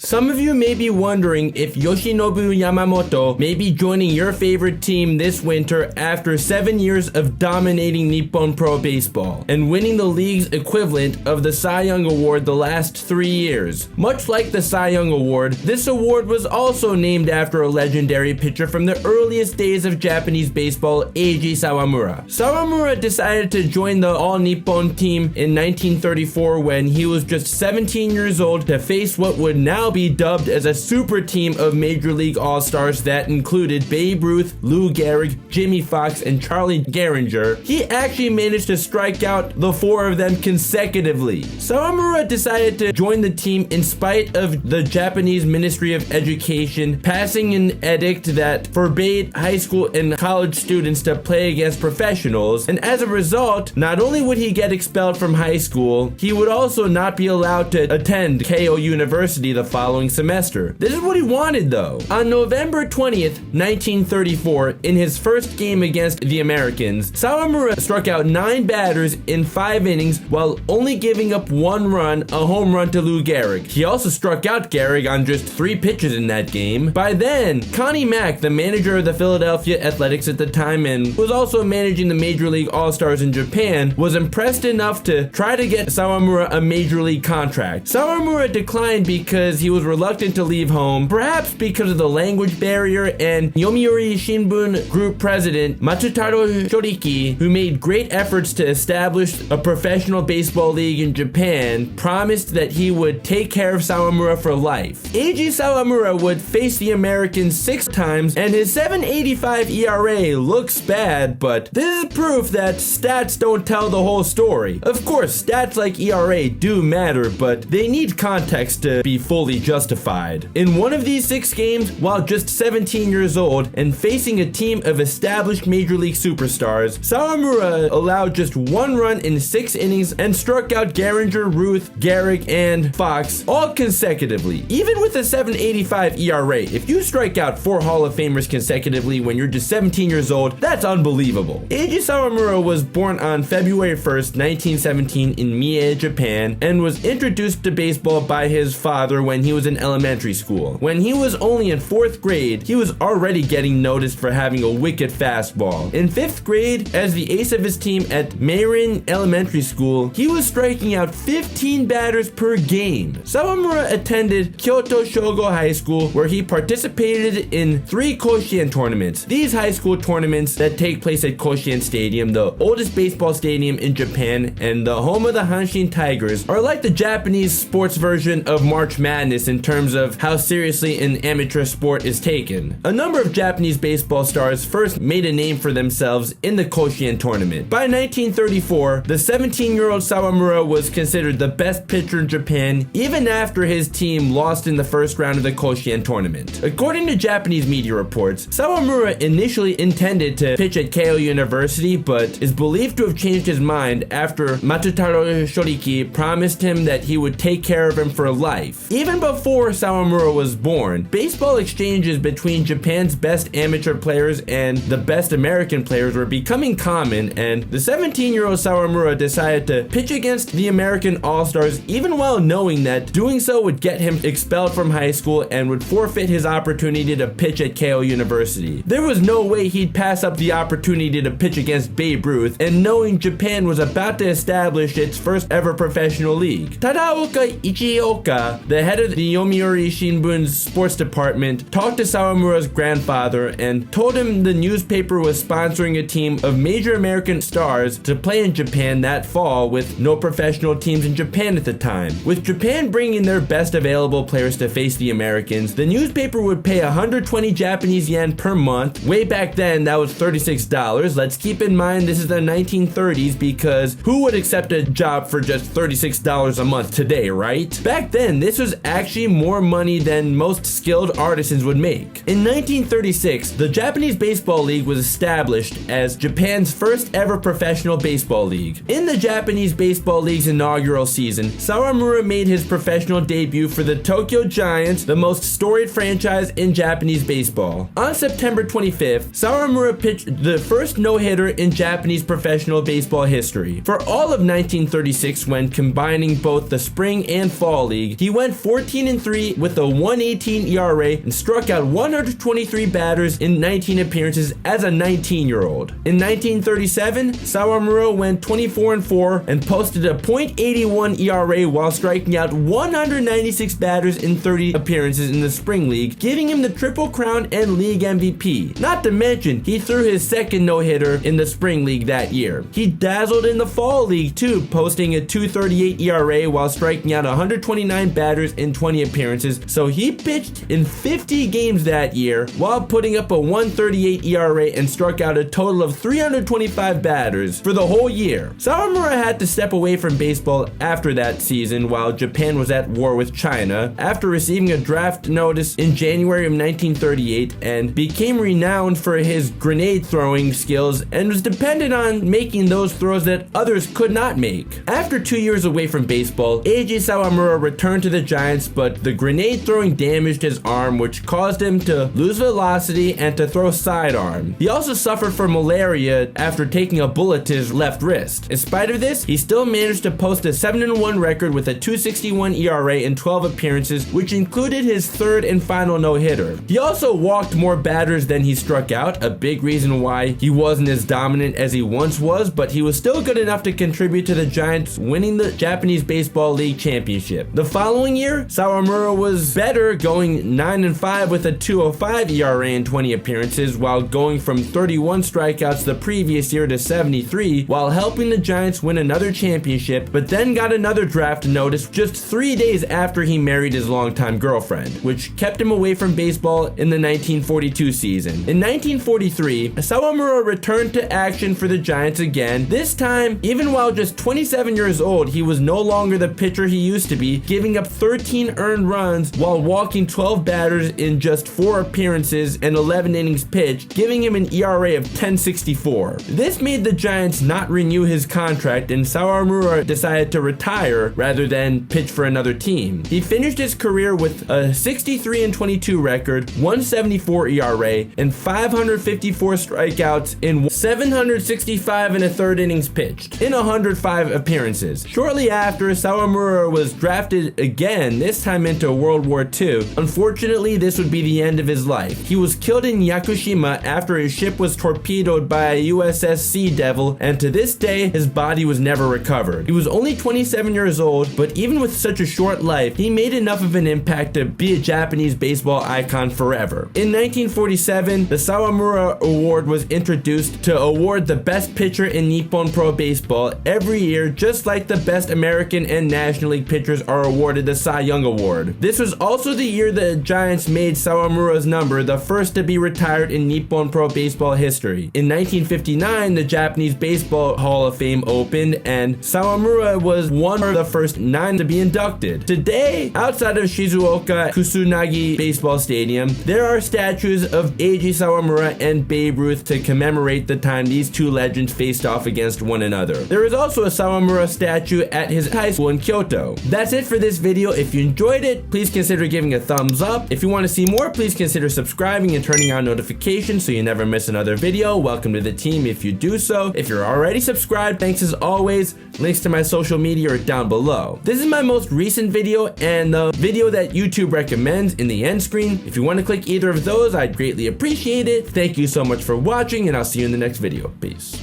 Some of you may be wondering if Yoshinobu Yamamoto may be joining your favorite team this winter after 7 years of dominating Nippon Pro Baseball and winning the league's equivalent of the Cy Young Award the last 3 years. Much like the Cy Young Award, this award was also named after a legendary pitcher from the earliest days of Japanese baseball, Eiji Sawamura. Sawamura decided to join the All-Nippon team in 1934 when he was just 17 years old to face what would now be dubbed as a super team of Major League All-Stars that included Babe Ruth, Lou Gehrig, Jimmy Fox, and Charlie Gehringer. He actually managed to strike out the 4 of them consecutively. Sawamura decided to join the team in spite of the Japanese Ministry of Education passing an edict that forbade high school and college students to play against professionals, and as a result, not only would he get expelled from high school, he would also not be allowed to attend Keio University the following semester. This is what he wanted though. On November 20th, 1934, in his first game against the Americans, Sawamura struck out 9 batters in 5 innings while only giving up 1 run, a home run to Lou Gehrig. He also struck out Gehrig on just 3 pitches in that game. By then, Connie Mack, the manager of the Philadelphia Athletics at the time and was also managing the Major League All-Stars in Japan, was impressed enough to try to get Sawamura a Major League contract. Sawamura declined because he was reluctant to leave home, perhaps because of the language barrier, and Yomiuri Shimbun Group President Matsutaro Shoriki, who made great efforts to establish a professional baseball league in Japan, promised that he would take care of Sawamura for life. Eiji Sawamura would face the Americans 6 times, and his 7.85 ERA looks bad, but this is proof that stats don't tell the whole story. Of course, stats like ERA do matter, but they need context to be fully justified. In one of these 6 games, while just 17 years old and facing a team of established Major League superstars, Sawamura allowed just 1 run in 6 innings and struck out Gehringer, Ruth, Gehrig, and Fox all consecutively. Even with a 7.85 ERA, if you strike out 4 Hall of Famers consecutively when you're just 17 years old, that's unbelievable. Eiji Sawamura was born on February 1st, 1917 in Mie, Japan, and was introduced to baseball by his father when he was in elementary school. When he was only in 4th grade, he was already getting noticed for having a wicked fastball. In 5th grade, as the ace of his team at Meirin Elementary School, he was striking out 15 batters per game. Sawamura attended Kyoto Shogo High School, where he participated in 3 Koshien tournaments. These high school tournaments that take place at Koshien Stadium, the oldest baseball stadium in Japan and the home of the Hanshin Tigers, are like the Japanese sports version of March Madness in terms of how seriously an amateur sport is taken. A number of Japanese baseball stars first made a name for themselves in the Koshien tournament. By 1934, the 17-year-old Sawamura was considered the best pitcher in Japan even after his team lost in the first round of the Koshien tournament. According to Japanese media reports, Sawamura initially intended to pitch at Keio University, but is believed to have changed his mind after Matsutaro Shoriki promised him that he would take care of him for life. Even before Sawamura was born, baseball exchanges between Japan's best amateur players and the best American players were becoming common, and the 17-year-old Sawamura decided to pitch against the American All-Stars even while knowing that doing so would get him expelled from high school and would forfeit his opportunity to pitch at Keio University. There was no way he'd pass up the opportunity to pitch against Babe Ruth, and knowing Japan was about to establish its first ever professional league. Tadaoka Ichioka, the head of the Yomiuri Shimbun's sports department, talked to Sawamura's grandfather and told him the newspaper was sponsoring a team of major American stars to play in Japan that fall with no professional teams in Japan at the time. With Japan bringing their best available players to face the Americans, the newspaper would pay 120 Japanese yen per month. Way back then, that was $36. Let's keep in mind this is the 1930s because who would accept a job for just $36 a month today, right? Back then, this was actually more money than most skilled artisans would make. In 1936, the Japanese Baseball League was established as Japan's first ever professional baseball league. In the Japanese Baseball League's inaugural season, Sawamura made his professional debut for the Tokyo Giants, the most storied franchise in Japanese baseball. On September 25th, Sawamura pitched the first no-hitter in Japanese professional baseball history. For all of 1936, when combining both the spring and fall league, he went 14 13-3 with a 1.18 ERA and struck out 123 batters in 19 appearances as a 19-year-old. In 1937, Sawamura went 24-4 and posted a .81 ERA while striking out 196 batters in 30 appearances in the Spring League, giving him the Triple Crown and League MVP. Not to mention, he threw his second no-hitter in the Spring League that year. He dazzled in the Fall League too, posting a 2.38 ERA while striking out 129 batters in 20 appearances, so he pitched in 50 games that year while putting up a 1.38 ERA and struck out a total of 325 batters for the whole year. Sawamura had to step away from baseball after that season while Japan was at war with China after receiving a draft notice in January of 1938, and became renowned for his grenade throwing skills and was dependent on making those throws that others could not make. After 2 years away from baseball, Eiji Sawamura returned to the Giants, but the grenade throwing damaged his arm, which caused him to lose velocity and to throw sidearm. He also suffered from malaria after taking a bullet to his left wrist. In spite of this, he still managed to post a 7-1 record with a 2.61 ERA in 12 appearances, which included his third and final no-hitter. He also walked more batters than he struck out, a big reason why he wasn't as dominant as he once was, but he was still good enough to contribute to the Giants winning the Japanese Baseball League Championship. The following year, Sawamura was better, going 9-5 with a 2.05 ERA in 20 appearances, while going from 31 strikeouts the previous year to 73, while helping the Giants win another championship, but then got another draft notice just 3 days after he married his longtime girlfriend, which kept him away from baseball in the 1942 season. In 1943, Sawamura returned to action for the Giants again. This time, even while just 27 years old, he was no longer the pitcher he used to be, giving up 13 earned runs while walking 12 batters in just 4 appearances and 11 innings pitched, giving him an ERA of 10.64. This made the Giants not renew his contract, and Sawamura decided to retire rather than pitch for another team. He finished his career with a 63-22 record, 1.74 ERA, and 554 strikeouts in 765 and a third innings pitched in 105 appearances. Shortly after, Sawamura was drafted again, this time into World War II. Unfortunately, this would be the end of his life. He was killed in Yakushima after his ship was torpedoed by a USS Sea Devil, and to this day, his body was never recovered. He was only 27 years old, but even with such a short life, he made enough of an impact to be a Japanese baseball icon forever. In 1947, the Sawamura Award was introduced to award the best pitcher in Nippon Pro Baseball every year, just like the best American and National League pitchers are awarded the Cy Young Award. This was also the year the Giants made Sawamura's number the first to be retired in Nippon Pro Baseball history. In 1959, the Japanese Baseball Hall of Fame opened, and Sawamura was one of the first 9 to be inducted. Today, outside of Shizuoka Kusunagi Baseball Stadium, there are statues of Eiji Sawamura and Babe Ruth to commemorate the time these two legends faced off against one another. There is also a Sawamura statue at his high school in Kyoto. That's it for this video. If you enjoyed it, please consider giving a thumbs up. If you want to see more, please consider subscribing and turning on notifications so you never miss another video. Welcome to the team if you do so. If you're already subscribed, thanks as always. Links to my social media are down below. This is my most recent video and the video that YouTube recommends in the end screen. If you want to click either of those, I'd greatly appreciate it. Thank you so much for watching, and I'll see you in the next video. Peace.